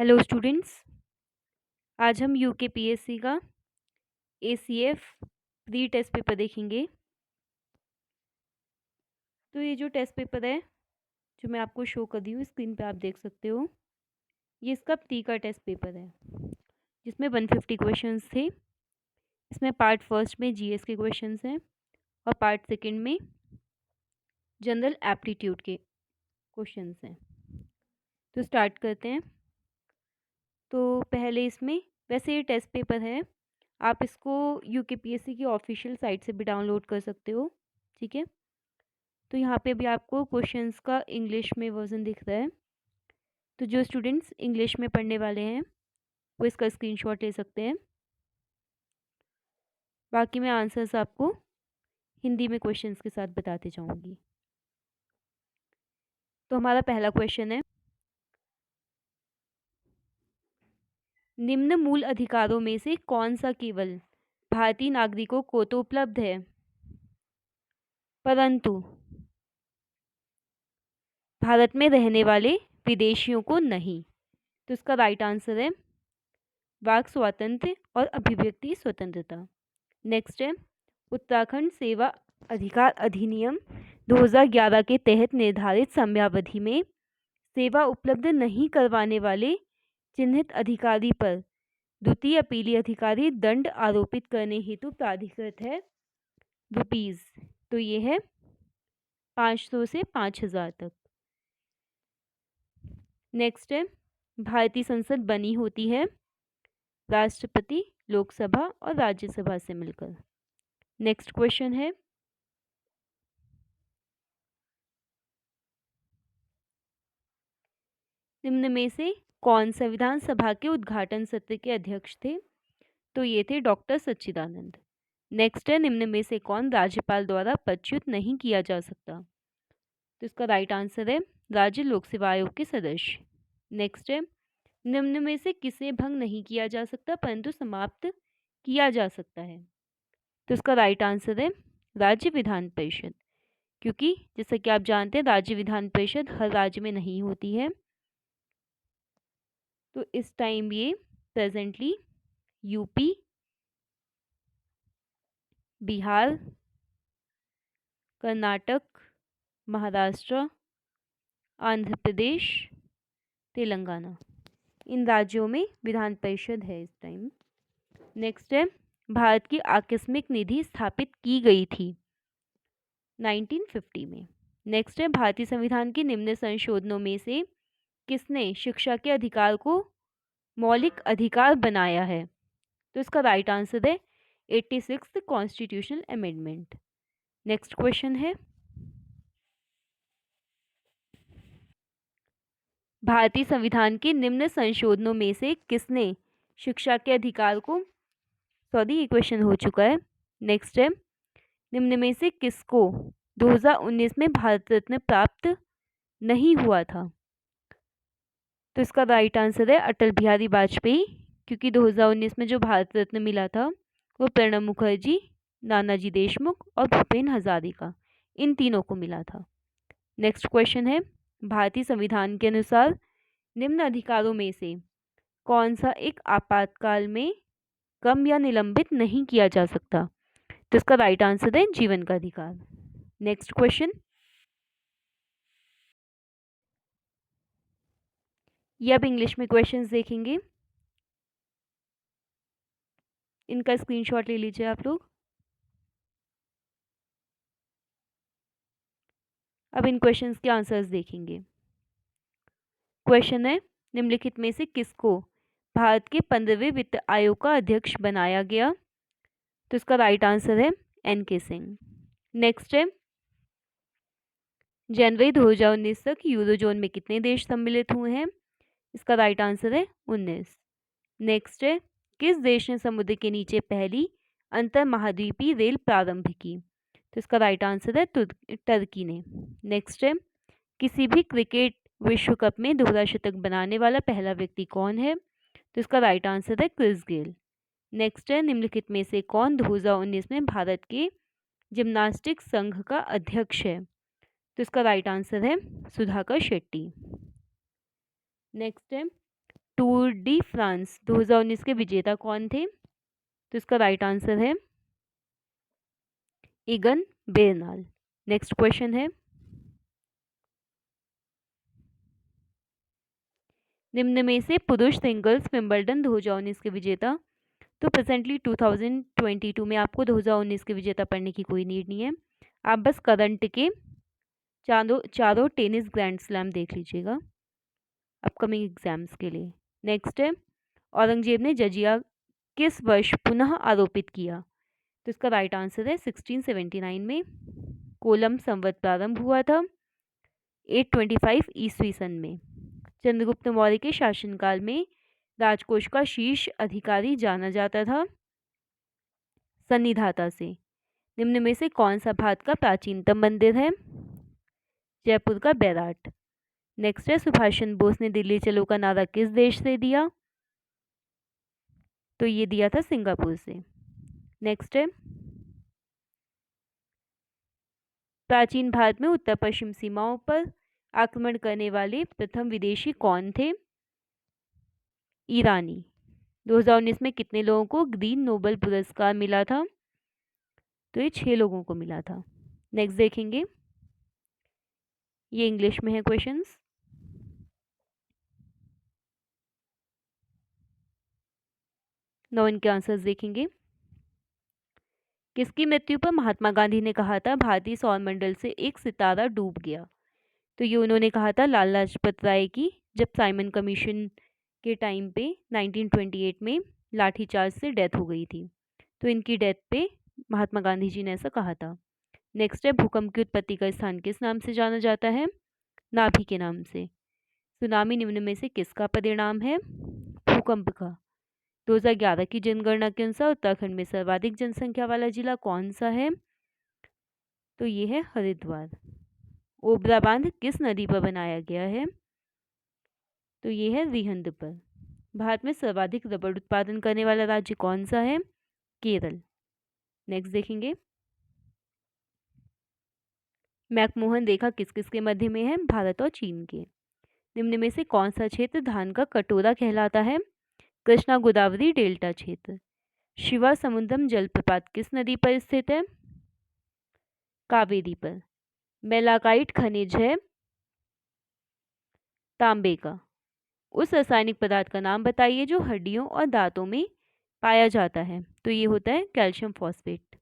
Hello students. आज हम UKPSC का एसीएफ प्री टेस्ट पेपर देखेंगे। तो ये जो टेस्ट पेपर है जो मैं आपको शो कर रही हूँ स्क्रीन पे आप देख सकते हो, ये इसका प्री का टेस्ट पेपर है जिसमें 150 क्वेश्चंस थे। इसमें पार्ट फर्स्ट में जीएस के क्वेश्चंस हैं और पार्ट सेकंड में जनरल एप्टीट्यूड के क्वेश्चंस हैं। तो स्टार्ट करते हैं। तो पहले इसमें वैसे ये टेस्ट पेपर है, आप इसको यूकेपीएससी की ऑफिशियल साइट से भी डाउनलोड कर सकते हो। ठीक है, तो यहाँ पे भी आपको क्वेश्चंस का इंग्लिश में वर्जन दिख रहा है। तो जो स्टूडेंट्स इंग्लिश में पढ़ने वाले हैं वो इसका स्क्रीनशॉट ले सकते हैं। बाकी मैं आंसर्स आपको हिंदी में क्वेश्चंस के साथ बताते जाऊंगी। तो हमारा पहला क्वेश्चन है, निम्न मूल अधिकारों में से कौन सा केवल भारतीय नागरिकों को तो उपलब्ध है परंतु भारत में रहने वाले विदेशियों को नहीं? तो इसका राइट आंसर है वाक स्वातंत्र्य और अभिव्यक्ति स्वतंत्रता। नेक्स्ट है, उत्तराखंड सेवा अधिकार अधिनियम 2011 के तहत निर्धारित समयावधि में सेवा उपलब्ध नहीं करवाने वाले चिन्हित अधिकारी पर द्वितीय अपीली अधिकारी दंड आरोपित करने हेतु प्राधिकृत है रुपीज। तो ये है 500 से 5000 तक। नेक्स्ट है, भारतीय संसद बनी होती है राष्ट्रपति, लोकसभा और राज्यसभा से मिलकर। नेक्स्ट क्वेश्चन है, निम्न में से कौन संविधान सभा के उद्घाटन सत्र के अध्यक्ष थे? तो ये थे डॉक्टर सच्चिदानंद। नेक्स्ट है, निम्न में से कौन राज्यपाल द्वारा पदच्युत नहीं किया जा सकता? तो इसका राइट आंसर है राज्य लोक सेवा आयोग के सदस्य। नेक्स्ट है, निम्न में से किसे भंग नहीं किया जा सकता परंतु समाप्त किया जा सकता है? तो इसका राइट आंसर है राज्य विधान परिषद, क्योंकि जैसा कि आप जानते हैं राज्य विधान परिषद हर राज्य में नहीं होती है। तो इस टाइम ये प्रेजेंटली यूपी, बिहार, कर्नाटक, महाराष्ट्र, आंध्र प्रदेश, तेलंगाना, इन राज्यों में विधान परिषद है इस टाइम। नेक्स्ट है, भारत की आकस्मिक निधि स्थापित की गई थी 1950 में। नेक्स्ट है, भारतीय संविधान के निम्न संशोधनों में से किसने शिक्षा के अधिकार को मौलिक अधिकार बनाया है? तो इसका राइट आंसर है 86th constitutional amendment. Next question है, भारतीय संविधान के निम्न संशोधनों में से किसने शिक्षा के अधिकार को, सॉरी ये क्वेश्चन हो चुका है। नेक्स्ट है, निम्न में से किसको 2019 में भारत रत्न प्राप्त नहीं हुआ था? तो इसका राइट आंसर है अटल बिहारी वाजपेयी, क्योंकि 2019 में जो भारत रत्न मिला था वो प्रणब मुखर्जी, नानाजी देशमुख और भूपेन हजारिका, इन तीनों को मिला था। नेक्स्ट क्वेश्चन है, भारतीय संविधान के अनुसार निम्न अधिकारों में से कौन सा एक आपातकाल में कम या निलंबित नहीं किया जा सकता? तो इसका राइट आंसर है जीवन का अधिकार। नेक्स्ट क्वेश्चन, ये अब इंग्लिश में क्वेश्चंस देखेंगे, इनका स्क्रीनशॉट ले लीजिए आप लोग। अब इन क्वेश्चंस के आंसर्स देखेंगे। क्वेश्चन है, निम्नलिखित में से किसको भारत के 15वें वित्त आयोग का अध्यक्ष बनाया गया? तो इसका राइट आंसर है एन.के. सिंह। नेक्स्ट है, जनवरी 2019 तक यूरोजोन में कितने देश सम्मिलित हुए हैं? इसका राइट आंसर है 19। नेक्स्ट है, किस देश ने समुद्र के नीचे पहली अंतर महाद्वीपीय रेल प्रारंभ की? तो इसका राइट आंसर है टर्की ने। नेक्स्ट है, किसी भी क्रिकेट विश्व कप में दोहरा शतक बनाने वाला पहला व्यक्ति कौन है? तो इसका राइट आंसर है क्रिस गेल। नेक्स्ट है, निम्नलिखित में से कौन 2019 में भारत के जिम्नास्टिक संघ का अध्यक्ष है? तो इसका राइट आंसर है सुधाकर शेट्टी। नेक्स्ट है, टूर डी फ्रांस 2019 के विजेता कौन थे? तो इसका राइट आंसर है इगन बेरनाल। नेक्स्ट क्वेश्चन है, निम्न में से पुरुष सिंगल्स विंबलडन 2019 के विजेता, तो प्रेजेंटली 2022 में आपको 2019 के विजेता पढ़ने की कोई नीड नहीं है, आप बस करंट के चारों टेनिस ग्रैंड स्लैम देख लीजिएगा अपकमिंग एग्जाम्स के लिए। नेक्स्ट है, औरंगजेब ने जजिया किस वर्ष पुनः आरोपित किया? तो इसका राइट आंसर है 1679 में। कोलम संवत प्रारंभ हुआ था 825 ईस्वी सन में। चंद्रगुप्त मौर्य के शासनकाल में राजकोष का शीर्ष अधिकारी जाना जाता था सन्निधाता से। निम्न में से कौन सा भारत का प्राचीनतम मंदिर है? जयपुर का बैराट। नेक्स्ट है, सुभाष चंद्र बोस ने दिल्ली चलो का नारा किस देश से दिया? तो ये दिया था सिंगापुर से। नेक्स्ट है, प्राचीन भारत में उत्तर पश्चिम सीमाओं पर आक्रमण करने वाले प्रथम विदेशी कौन थे? ईरानी। 2019 में कितने लोगों को ग्रीन नोबेल पुरस्कार मिला था? तो ये 6 लोगों को मिला था। नेक्स्ट देखेंगे, ये इंग्लिश में है क्वेश्चंस। नौ इनके आंसर्स देखेंगे। किसकी मृत्यु पर महात्मा गांधी ने कहा था भारतीय सौरमंडल से एक सितारा डूब गया? तो ये उन्होंने कहा था लाला लाजपत राय की, जब साइमन कमीशन के टाइम पे 1928 में लाठीचार्ज से डेथ हो गई थी, तो इनकी डेथ पे महात्मा गांधी जी ने ऐसा कहा था। नेक्स्ट है, भूकंप की उत्पत्ति का स्थान किस नाम से जाना जाता है? नाभि के नाम से। सुनामी निम्न में से किसका परिणाम है? भूकंप का। 2011 की जनगणना के अनुसार उत्तराखंड में सर्वाधिक जनसंख्या वाला जिला कौन सा है? तो ये है हरिद्वार। ओबरा बांध किस नदी पर बनाया गया है? तो ये है रिहंद पर। भारत में सर्वाधिक रबड़ उत्पादन करने वाला राज्य कौन सा है? केरल। नेक्स्ट देखेंगे, मैकमोहन रेखा किस किस के मध्य में है? भारत और चीन के। निम्न में से कौन सा क्षेत्र धान का कटोरा कहलाता है? कृष्णा गोदावरी डेल्टा क्षेत्र। शिवा समुद्रम जलप्रपात किस नदी पर स्थित है? कावेरी पर। मेलाकाइट खनिज है तांबे का। उस रासायनिक पदार्थ का नाम बताइए जो हड्डियों और दांतों में पाया जाता है। तो ये होता है कैल्शियम फॉस्फेट।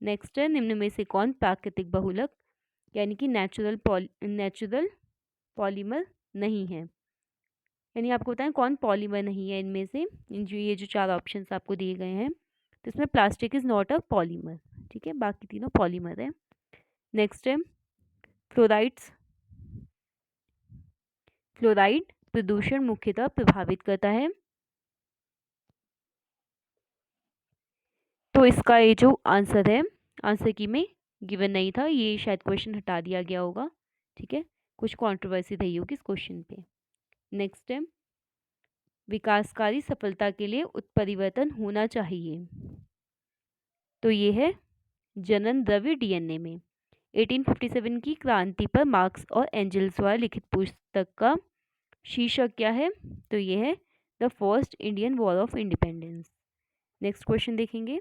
नेक्स्ट है, निम्न में से कौन प्राकृतिक बहुलक यानी कि नेचुरल पॉलीमर नहीं है? यानी आपको बताएं कौन पॉलीमर नहीं है इनमें से, ये जो 4 ऑप्शंस आपको दिए गए हैं, तो इसमें plastic is not a polymer, ठीक है, बाकी तीनों पॉलीमर है। नेक्स्ट है, फ्लोराइड प्रदूषण मुख्यतः प्रभावित करता है, तो इसका ये जो आंसर है, आंसर की में गिवन नहीं था, ये शायद क्वेश्चन हटा दिया गया होगा, ठीक है, कुछ कंट्रोवर्सी रही होगी इस क्वेश्चन पे। नेक्स्ट है, विकासकारी सफलता के लिए उत्परिवर्तन होना चाहिए, तो ये है जनन द्रव्य डीएनए में। 1857 की क्रांति पर मार्क्स और एंजल्स द्वारा लिखित पुस्तक का शीर्षक क्या है? तो ये है the first Indian war of independence. Next question देखेंगे,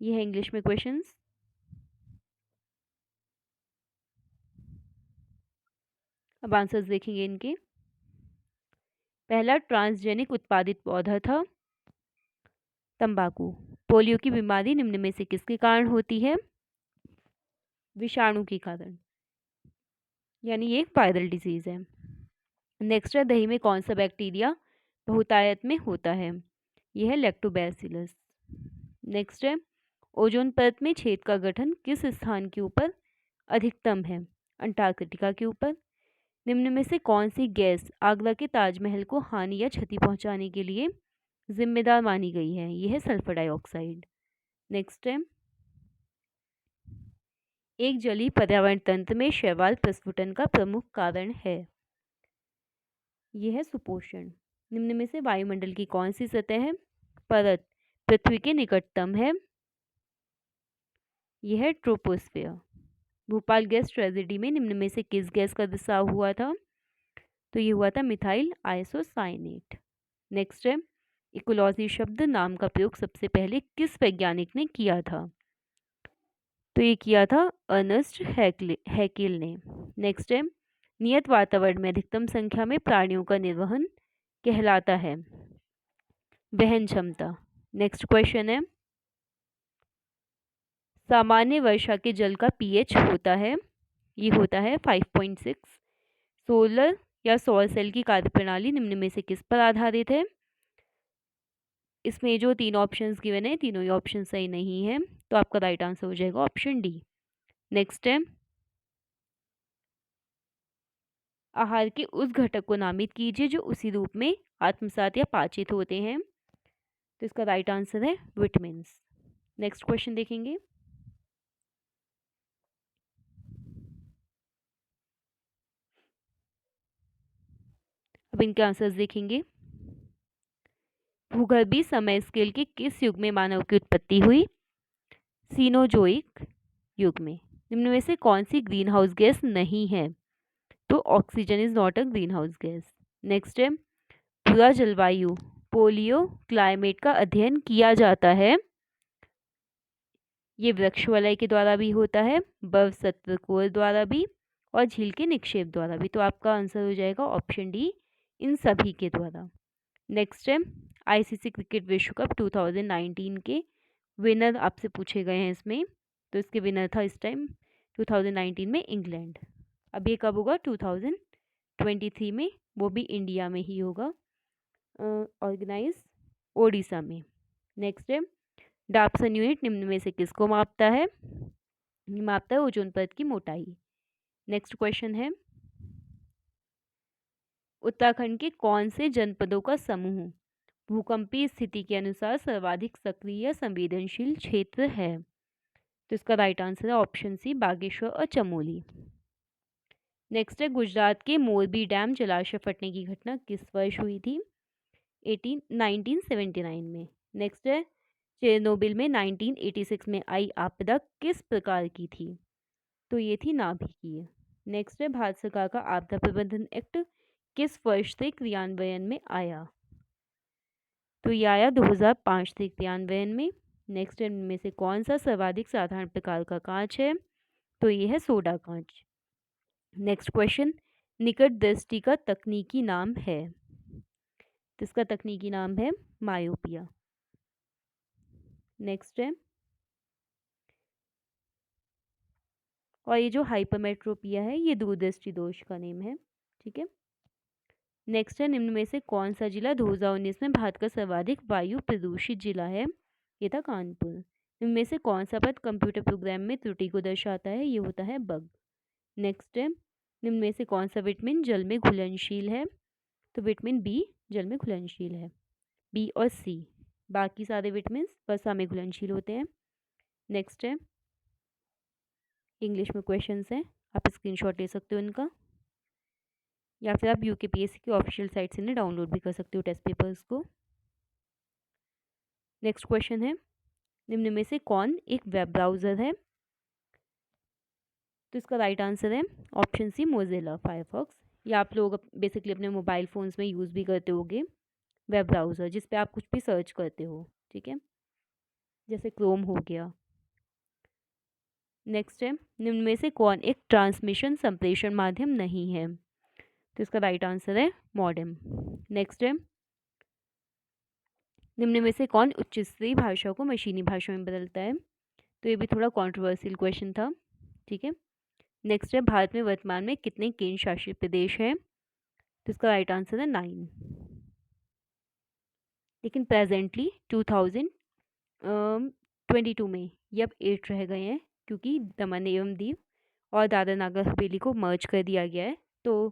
ये है इंग्लिश में क्वेश्चंस। अब आंसर्स देखेंगे इनके। पहला ट्रांसजेनिक उत्पादित पौधा था तंबाकू। पोलियो की बीमारी निम्न में से किसके कारण होती है? विषाणु के कारण, यानी ये एक वायरल डिजीज है। नेक्स्ट है, दही में कौन सा बैक्टीरिया बहुतायत में होता है? यह है लैक्टोबैसिलस। नेक्स्ट है, ओजोन परत में छेद का गठन किस स्थान के ऊपर अधिकतम है? अंटार्कटिका के ऊपर। निम्न में से कौन सी गैस आगरा के ताजमहल को हानि या क्षति पहुंचाने के लिए जिम्मेदार मानी गई है? यह है सल्फर डाइऑक्साइड। नेक्स्ट है, एक जलीय पर्यावरण तंत्र में शैवाल प्रस्फुटन का प्रमुख कारण है, यह है सुपोषण। निम्न में से वायुमंडल की कौन सी सतह है परत पृथ्वी के निकटतम है? यह है ट्रोपोस्फियर। भोपाल गैस ट्रेजेडी में निम्न में से किस गैस का रिसाव हुआ था? तो ये हुआ था मिथाइल आइसोसाइनेट। नेक्स्ट है, इकोलॉजी शब्द नाम का प्रयोग सबसे पहले किस वैज्ञानिक ने किया था? तो ये किया था अर्नेस्ट हैकेल ने। नेक्स्ट है, नियत वातावरण में अधिकतम संख्या में प्राणियों का निर्वहन कहलाता है वहन क्षमता। नेक्स्ट क्वेश्चन है, सामान्य वर्षा के जल का पीएच होता है, ये होता है 5.6। सोलर या सौर सेल की कार्यप्रणाली निम्न में से किस पर आधारित है? इसमें जो तीन ऑप्शंस गिवन है तीनों ही ऑप्शन सही नहीं है, तो आपका राइट आंसर हो जाएगा ऑप्शन डी। नेक्स्ट है, आहार के उस घटक को नामित कीजिए जो उसी रूप में आत्मसात या पाचित होते हैं। तो इसका राइट आंसर है विटामिन्स। नेक्स्ट क्वेश्चन देखेंगे। अब इनके आंसर्स देखेंगे। भूगर्भीय समय स्केल के किस युग में मानव की उत्पत्ति हुई? सीनोजोइक युग में। निम्न में से कौन सी ग्रीन हाउस गैस नहीं है? तो oxygen is not a green house gas. Next है, पूरा जलवायु पोलियो क्लाइमेट का अध्ययन किया जाता है, ये वृक्ष वलय के द्वारा भी होता है, बर्फ सत्व कोर द्वारा भी, और झील के निक्षेप द्वारा भी। तो आपका आंसर हो जाएगा ऑप्शन डी, इन सभी के द्वारा। नेक्स्ट है, आईसीसी क्रिकेट विश्व कप 2019 के विनर आपसे पूछे गए हैं इसमें। तो इसके विनर था इस टाइम 2019 में इंग्लैंड। अब ये कब होगा? 2023 में, वो भी इंडिया में ही होगा, ऑर्गेनाइज ओडिशा में। नेक्स्ट है, डाप्सन यूनिट निम्न में से किसको मापता है? मापता है ओजोन परत की मोटाई। नेक्स्ट क्वेश्चन है, उत्तराखंड के कौन से जनपदों का समूह भूकंपीय स्थिति के अनुसार सर्वाधिक सक्रिय संवेदनशील क्षेत्र है? तो इसका राइट आंसर है ऑप्शन सी, बागेश्वर और चमोली। नेक्स्ट है, गुजरात के मोरबी डैम जलाशय फटने की घटना किस वर्ष हुई थी? 1979 में। नेक्स्ट है, चेरनोबिल में 1986 में आई आपदा किस प्रकार की थी? तो ये थी नाभिकीय। नेक्स्ट है, भारत सरकार का आपदा प्रबंधन एक्ट किस वर्ष से क्रियान्वयन में आया? तो ये आया 2005 से क्रियान्वयन में। नेक्स्ट है, इनमें से कौन सा सर्वाधिक साधारण प्रकार का कांच है? तो ये है सोडा कांच। नेक्स्ट क्वेश्चन, निकट दृष्टि का तकनीकी नाम है? तो इसका तकनीकी नाम है मायोपिया। नेक्स्ट है, और ये जो हाइपरमेट्रोपिया है ये दूरदृष्टि दोष का नेम है, ठीक है। नेक्स्ट है, निम्न में से कौन सा जिला 2019 में भारत का सर्वाधिक वायु प्रदूषित जिला है? ये था कानपुर। निम्न में से कौन सा पद कंप्यूटर प्रोग्राम में त्रुटि को दर्शाता है? ये होता है बग। नेक्स्ट है, निम्न में से कौन सा विटामिन जल में घुलनशील है? तो विटामिन बी जल में घुलनशील है, बी और सी। बाकी सारे विटामिन वर्षा में घुलनशील होते हैं। नेक्स्ट है, इंग्लिश में क्वेश्चंस हैं, आप स्क्रीनशॉट ले सकते हो इनका, या फिर आप यूकेपीएससी की ऑफिशियल साइट से इन्हें डाउनलोड भी कर सकते हो टेस्ट पेपर्स को। नेक्स्ट क्वेश्चन है, निम्न में से कौन एक वेब ब्राउज़र है? तो इसका राइट आंसर है ऑप्शन सी, मोज़िला फायरफॉक्स। या आप लोग बेसिकली अपने मोबाइल फ़ोन्स में यूज़ भी करते होगे वेब ब्राउज़र, जिस पे आप कुछ भी सर्च करते हो, ठीक है, जैसे क्रोम हो गया। नेक्स्ट है, निम्न में से कौन एक ट्रांसमिशन संप्रेषण माध्यम नहीं है? तो इसका राइट आंसर है मॉडेम। नेक्स्ट है, निम्न में से कौन उच्च स्तरीय भाषा को मशीनी भाषा में बदलता है? तो ये भी थोड़ा कंट्रोवर्शियल क्वेश्चन था, ठीक है। नेक्स्ट है, भारत में वर्तमान में कितने केंद्र शासित प्रदेश हैं? तो इसका राइट आंसर है 9। लेकिन प्रेजेंटली 2022 में ये अब 8 रह गए हैं, क्योंकि दमन एवं दीव और दादर नागर हवेली को मर्ज कर दिया गया है। तो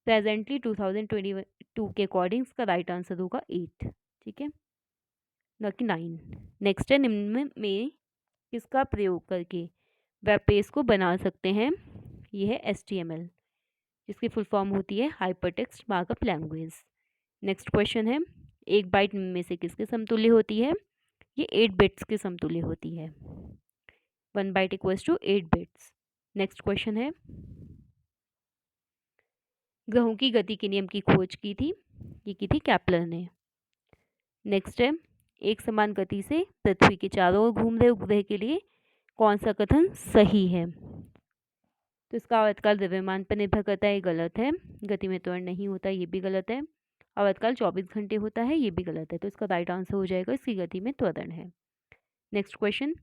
प्रेजेंटली 2022 के अकॉर्डिंग इसका राइट आंसर होगा 8, ठीक है, न कि 9। नेक्स्ट है, निम्न में किसका प्रयोग करके वेब पेज को बना सकते हैं? ये है HTML, जिसकी फुल फॉर्म होती है hypertext markup language. Next question है, एक बाइट में से किसके समतुल्य होती है? ये 8 बिट्स के समतुल्य होती है। 1 byte equals to 8 bits. Next question है, ग्रहों की गति के नियम की खोज की थी? ये की थी केपलर ने। नेक्स्ट है, एक समान गति से पृथ्वी के चारों ओर घूम रहे उपग्रह के लिए कौन सा कथन सही है? तो इसका आवर्तकाल द्रव्यमान पर निर्भर करता है, गलत है। गति में त्वरण नहीं होता, ये भी गलत है। आवर्तकाल 24 घंटे होता है, ये भी गलत है। तो इसका राइट आंसर हो जाएगा इसकी गति में त्वरण है। नेक्स्ट क्वेश्चन,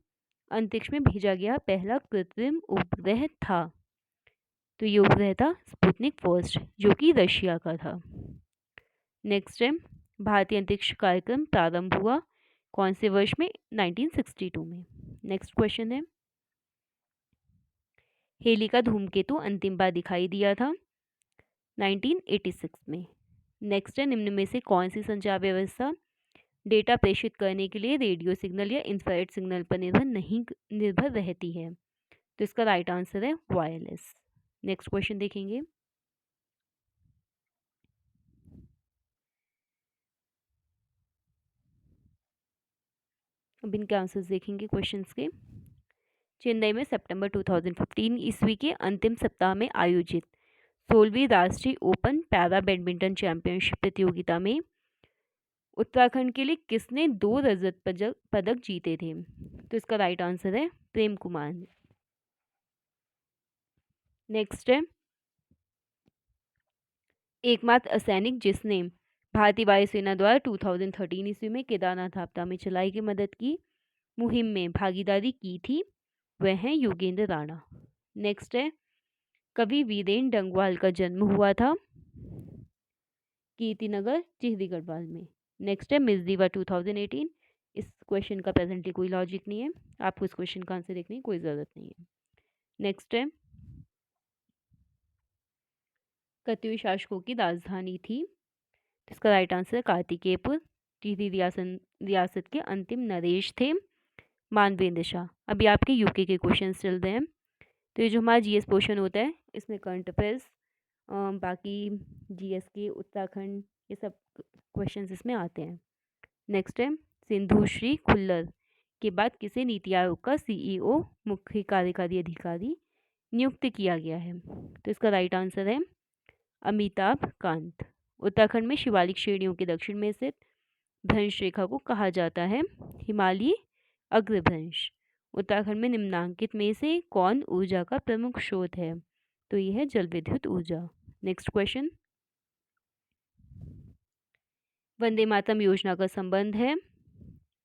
अंतरिक्ष में भेजा गया पहला कृत्रिम उपग्रह था? तो ये उपग्रह था स्पुतनिक फर्स्ट, जो कि रशिया का था। नेक्स्ट है, भारतीय अंतरिक्ष कार्यक्रम प्रारंभ हुआ कौन से वर्ष में? 1962 में। नेक्स्ट क्वेश्चन है, हेली का धूमकेतु अंतिम बार दिखाई दिया था? 1986 में। नेक्स्ट है, निम्न में से कौन सी संचार व्यवस्था डेटा प्रेषित करने के लिए रेडियो सिग्नल या इंफ्रारेड सिग्नल पर निर्भर रहती है? तो इसका राइट आंसर है वायरलेस। नेक्स्ट क्वेश्चन देखेंगे, अब इनके आंसर्स देखेंगे क्वेश्चंस के। चेन्नई में सितंबर 2015 ईस्वी के अंतिम सप्ताह में आयोजित 16वीं राष्ट्रीय ओपन पैरा बैडमिंटन चैंपियनशिप प्रतियोगिता में उत्तराखंड के लिए किसने 2 रजत पदक जीते थे? तो इसका राइट आंसर है प्रेम कुमार ने। नेक्स्ट है, एकमात्र असैनिक जिसने भारतीय वायुसेना द्वारा 2013 ईस्वी में केदारनाथ आपदा में चलाई गई मदद की मुहिम में भागीदारी की थी, वह हैं योगेंद्र राणा। नेक्स्ट है, कवि वीरेंद्र डंगवाल का जन्म हुआ था कीर्तिनगर टिहरी गढ़वाल में। नेक्स्ट है, मिस दीवा 2018। इस क्वेश्चन का प्रेजेंटली कोई लॉजिक नहीं है, आपको इस क्वेश्चन का आंसर देखने की कोई ज़रूरत नहीं है। नेक्स्ट है, कत्यूरी शासकों की राजधानी थी? इसका राइट आंसर है कार्तिकेयपुर। टिहरी रियासत के अंतिम नरेश थे मानवेंद्र शाह। अभी आपके यूके के क्वेश्चन चल रहे हैं, तो ये जो हमारा जीएस पोर्शन होता है इसमें करंट अफेयर्स, बाकी जीएस के उत्तराखंड ये सब क्वेश्चंस इसमें आते हैं। नेक्स्ट है, सिंधु श्री खुल्लर के बाद किसे नीति आयोग का सीईओ मुख्य कार्यकारी अधिकारी नियुक्त किया गया है? तो इसका राइट आंसर है अमिताभ कांत। उत्तराखंड में शिवालिक श्रेणियों के दक्षिण में स्थित भ्रंश रेखा को कहा जाता है हिमालयी अग्रभ्रंश। उत्तराखंड में निम्नांकित में से कौन ऊर्जा का प्रमुख स्रोत है? तो यह है जल विद्युत ऊर्जा। नेक्स्ट क्वेश्चन, वंदे मातरम योजना का संबंध है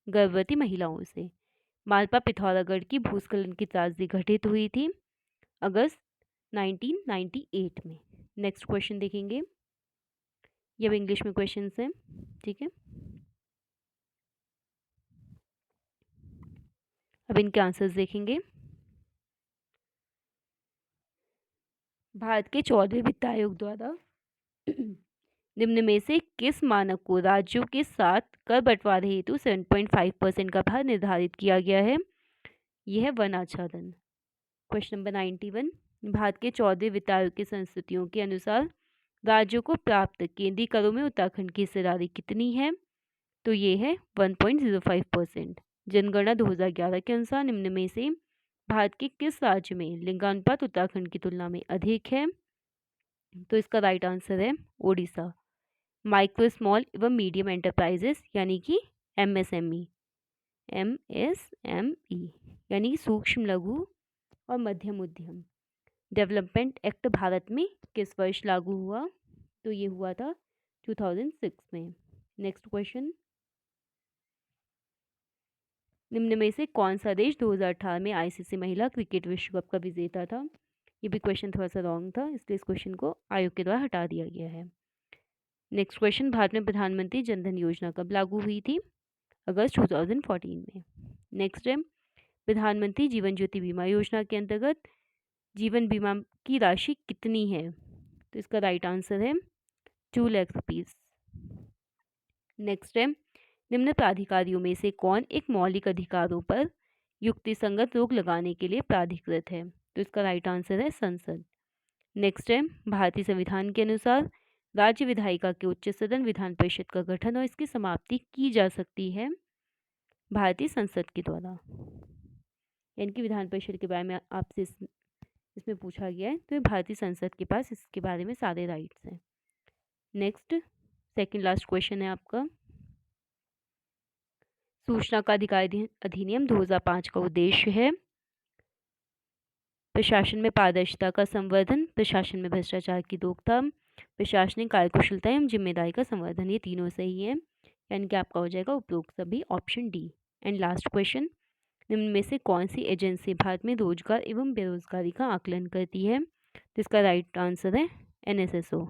गर्भवती महिलाओं से। मालपा पिथौरागढ़ की भूस्खलन की त्रासदी घटित हुई थी अगस्त 1998 में। नेक्स्ट क्वेश्चन देखेंगे, ये अब इंग्लिश में क्वेश्चंस हैं, ठीक है। अब इनके आंसर्स देखेंगे। भारत के 14वें वित्त आयोग द्वारा निम्न में से किस मानक को राज्यों के साथ कर बंटवारे हेतु 7.5% का भार निर्धारित किया गया है? यह है वन आच्छादन। क्वेश्चन नंबर 91, भारत के 14वें वित्त आयोग की संस्तुतियों के अनुसार राज्यों को प्राप्त केंद्रीय करों में उत्तराखंड की हिस्सेदारी कितनी है? तो ये है 1.05%। जनगणना 2011 के अनुसार निम्न में से भारत के किस राज्य में लिंगानुपात उत्तराखंड की तुलना में अधिक है? तो इसका राइट आंसर है ओडिशा। माइक्रो स्मॉल एवं मीडियम एंटरप्राइजेस यानी कि एमएसएमई यानी सूक्ष्म लघु और मध्यम उद्यम डेवलपमेंट एक्ट भारत में किस वर्ष लागू हुआ? तो ये हुआ था 2006 में। नेक्स्ट क्वेश्चन, निम्न में से कौन सा देश 2018 में आईसीसी महिला क्रिकेट विश्व कप का विजेता था? ये भी क्वेश्चन थोड़ा सा रॉन्ग था, इसलिए इस क्वेश्चन को आयोग के द्वारा हटा दिया गया है। नेक्स्ट क्वेश्चन, भारत में प्रधानमंत्री जनधन योजना कब लागू हुई थी? अगस्त 2014 में। नेक्स्ट है, प्रधानमंत्री जीवन ज्योति बीमा योजना के अंतर्गत जीवन बीमा की राशि कितनी है? तो इसका राइट आंसर है 2 लाख रुपीज़। नेक्स्ट है, निम्न प्राधिकारियों में से कौन एक मौलिक अधिकारों पर युक्तिसंगत रोक लगाने के लिए प्राधिकृत है? तो इसका राइट आंसर है संसद। नेक्स्ट है, भारतीय संविधान के अनुसार राज्य विधायिका के उच्च सदन विधान परिषद का गठन और इसकी समाप्ति की जा सकती है भारतीय संसद के द्वारा। यानी कि विधान परिषद के बारे में आपसे इसमें पूछा गया है, तो ये भारतीय संसद के पास इसके बारे में सारे राइट्स हैं। नेक्स्ट सेकंड लास्ट क्वेश्चन है आपका, सूचना का अधिकार अधिनियम 2005 का उद्देश्य है प्रशासन में पारदर्शिता का संवर्धन, प्रशासन में भ्रष्टाचार की रोकथाम, प्रशासनिक कार्यकुशलता एवं जिम्मेदारी का संवर्धन। ये तीनों सही है, यानी कि आपका हो जाएगा उपरोक्त सभी option D. And last question, निम्न में से कौन सी एजेंसी भारत में रोजगार एवं बेरोजगारी का आकलन करती है? तो इसका राइट आंसर है NSSO,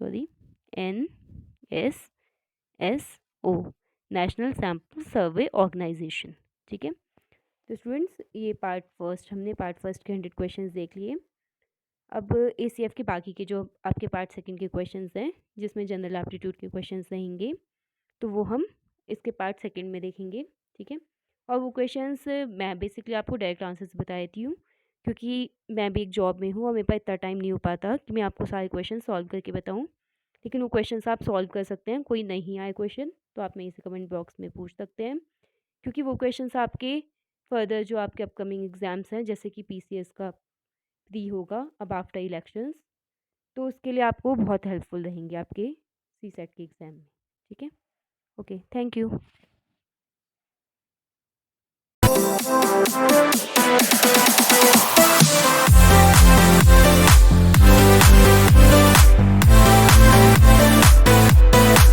sorry NSSO, national sample survey organisation. ठीक है, तो स्टूडेंट्स ये हमने पार्ट फर्स्ट के 100 क्वेश्चंस देख लिए। अब ACF के बाकी के जो आपके पार्ट सेकंड के क्वेश्चंस हैं, जिसमें जनरल एप्टीट्यूड के क्वेश्चंस रहेंगे, तो वो हम इसके पार्ट सेकंड में देखेंगे। ठीक है, और वो क्वेश्चंस मैं बेसिकली आपको डायरेक्ट आंसर्स बता देती हूँ, क्योंकि मैं भी एक जॉब में हूँ और मेरे पास इतना टाइम नहीं हो पाता कि मैं आपको सारे क्वेश्चन सॉल्व करके बताऊँ। लेकिन वो क्वेश्चंस आप सॉल्व कर सकते हैं। कोई नहीं आए क्वेश्चन तो आप मेरे से कमेंट बॉक्स में पूछ सकते हैं, क्योंकि वो क्वेश्चंस आपके फर्दर जो आपके अपकमिंग एग्ज़ाम्स हैं, जैसे कि PCS का प्री होगा अब आफ्टर इलेक्शंस, तो उसके लिए आपको बहुत हेल्पफुल रहेंगे आपके CSET के एग्ज़ाम में। ठीक है, ओके, थैंक यू।